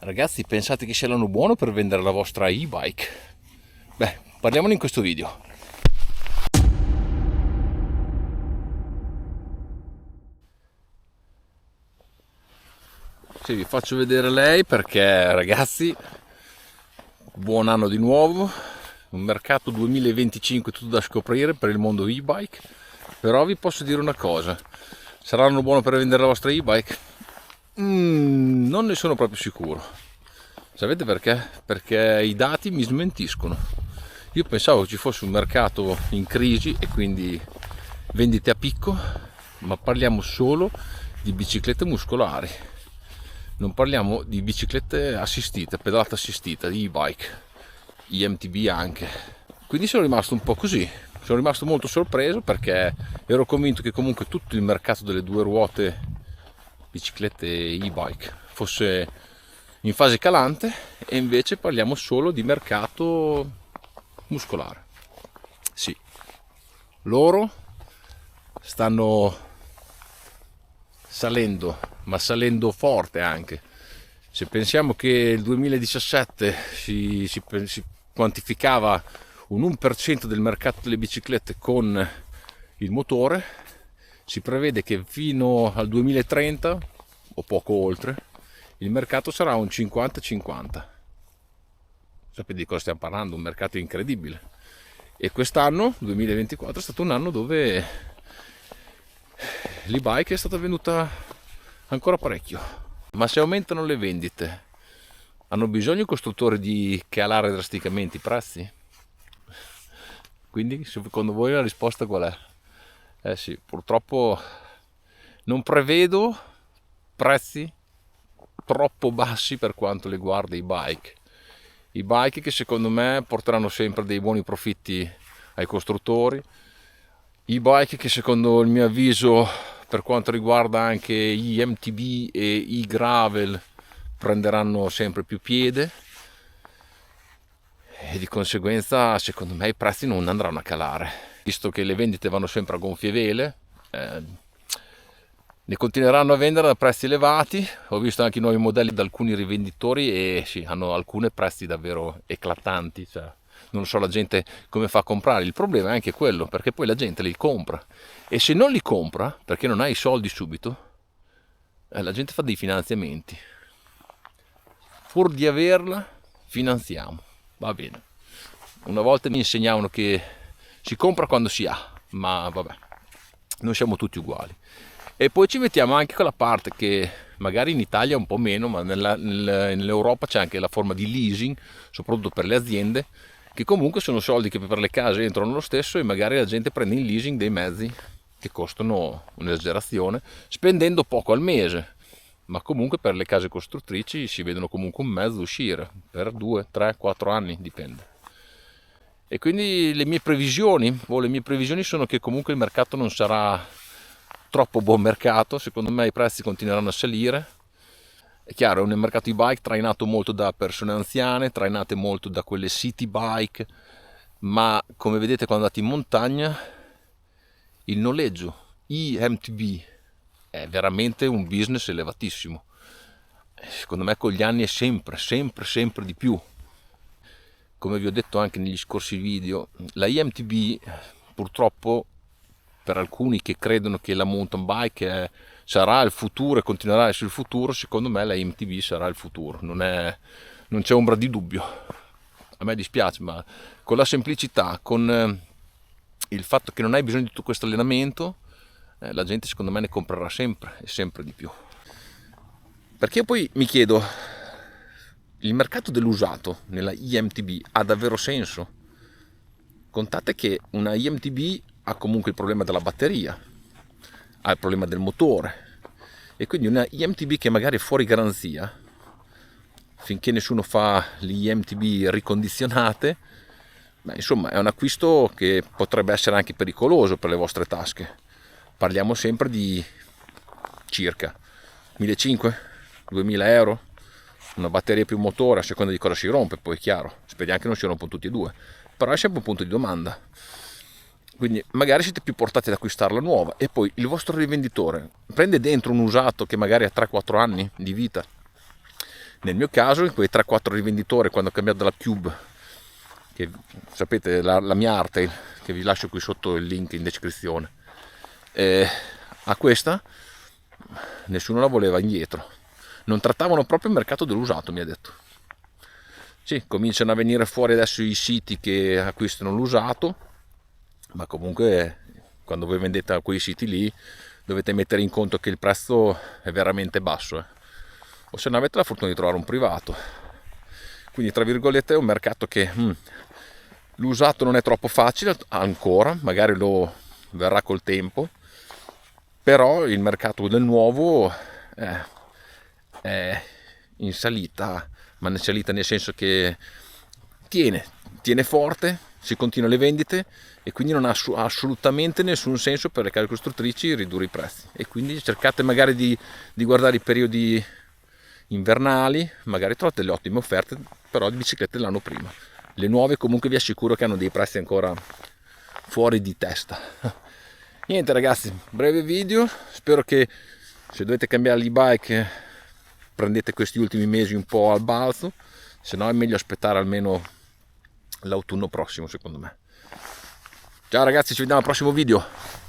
Ragazzi, pensate che sia l'anno buono per vendere la vostra e-bike? Beh, parliamone in questo video. Sì, vi faccio vedere lei perché, ragazzi, buon anno di nuovo, un mercato 2025 tutto da scoprire per il mondo e-bike, però vi posso dire una cosa, sarà l'anno buono per vendere la vostra e-bike? Non ne sono proprio sicuro. Sapete perché? Perché i dati mi smentiscono. Io pensavo ci fosse un mercato in crisi e quindi vendite a picco, ma parliamo solo di biciclette muscolari. Non parliamo di biciclette assistite, pedalata assistita, di e-bike, IMTB anche. Quindi sono rimasto un po' così, sono rimasto molto sorpreso perché ero convinto che comunque tutto il mercato delle due ruote, biciclette e e-bike, fosse in fase calante e invece parliamo solo di mercato muscolare. Sì, loro stanno salendo, ma salendo forte anche. Se pensiamo che il 2017 si quantificava un 1% del mercato delle biciclette con il motore, si prevede che fino al 2030 o poco oltre il mercato sarà un 50-50. Sapete di cosa stiamo parlando? Un mercato incredibile. E quest'anno, 2024, è stato un anno dove l'e-bike è stata venduta ancora parecchio. Ma se aumentano le vendite, hanno bisogno i costruttori di calare drasticamente i prezzi? Quindi, secondo voi la risposta qual è? Eh sì, purtroppo non prevedo prezzi troppo bassi per quanto riguarda i bike. I bike che secondo me porteranno sempre dei buoni profitti ai costruttori. I bike che secondo il mio avviso, per quanto riguarda anche gli MTB e i gravel, prenderanno sempre più piede e di conseguenza secondo me i prezzi non andranno a calare, visto che le vendite vanno sempre a gonfie vele. Ne continueranno a vendere a prezzi elevati. Ho visto anche i nuovi modelli da alcuni rivenditori e sì, hanno alcuni prezzi davvero eclatanti, cioè, non so la gente come fa a comprare. Il problema è anche quello, perché poi la gente li compra e se non li compra perché non ha i soldi subito, la gente fa dei finanziamenti. Pur di averla finanziamo, va bene. Una volta mi insegnavano che si compra quando si ha, ma vabbè, non siamo tutti uguali. E poi ci mettiamo anche quella parte che magari in Italia un po' meno, ma nell'Europa c'è anche la forma di leasing, soprattutto per le aziende, che comunque sono soldi che per le case entrano lo stesso e magari la gente prende in leasing dei mezzi che costano un'esagerazione, spendendo poco al mese, ma comunque per le case costruttrici si vedono comunque un mezzo uscire per 2, 3, 4 anni, dipende. E quindi le mie previsioni sono che comunque il mercato non sarà troppo buon mercato, secondo me i prezzi continueranno a salire. È chiaro, è un mercato di bike trainato molto da persone anziane, trainate molto da quelle city bike, ma come vedete quando andate in montagna il noleggio IMTB è veramente un business elevatissimo. Secondo me con gli anni è sempre di più. Come vi ho detto anche negli scorsi video, la IMTB purtroppo per alcuni che credono che la mountain bike sarà il futuro e continuerà a essere il futuro, secondo me la IMTB sarà il futuro, non c'è ombra di dubbio. A me dispiace, ma con la semplicità, con il fatto che non hai bisogno di tutto questo allenamento, la gente secondo me ne comprerà sempre e sempre di più. Perché io poi mi chiedo, il mercato dell'usato nella IMTB ha davvero senso? Contate che una IMTB ha comunque il problema della batteria, ha il problema del motore e quindi una IMTB che magari è fuori garanzia, finché nessuno fa le IMTB ricondizionate, insomma è un acquisto che potrebbe essere anche pericoloso per le vostre tasche. Parliamo sempre di circa 1.500-2.000 euro, una batteria più motore a seconda di cosa si rompe, poi è chiaro, speriamo che non si rompono tutti e due, però è sempre un punto di domanda. Quindi magari siete più portati ad acquistarla nuova e poi il vostro rivenditore prende dentro un usato che magari ha 3-4 anni di vita, Nel mio caso, quei 3-4 rivenditori, quando ho cambiato dalla Cube, che sapete la mia arte, che vi lascio qui sotto il link in descrizione, a questa nessuno la voleva indietro, non trattavano proprio il mercato dell'usato, mi ha detto. Sì, cominciano a venire fuori adesso i siti che acquistano l'usato, ma comunque quando voi vendete a quei siti lì dovete mettere in conto che il prezzo è veramente basso, o se non avete la fortuna di trovare un privato. Quindi tra virgolette è un mercato che l'usato non è troppo facile ancora, magari lo verrà col tempo, però il mercato del nuovo è in salita, ma in salita nel senso che tiene forte, si continua le vendite e quindi non ha assolutamente nessun senso per le case costruttrici ridurre i prezzi, e quindi cercate magari di guardare i periodi invernali, magari trovate delle ottime offerte però di biciclette dell'anno prima. Le nuove comunque vi assicuro che hanno dei prezzi ancora fuori di testa. Niente ragazzi, breve video, spero che se dovete cambiare l'e-bike prendete questi ultimi mesi un po' al balzo, se no è meglio aspettare almeno l'autunno prossimo secondo me. Ciao ragazzi, ci vediamo al prossimo video.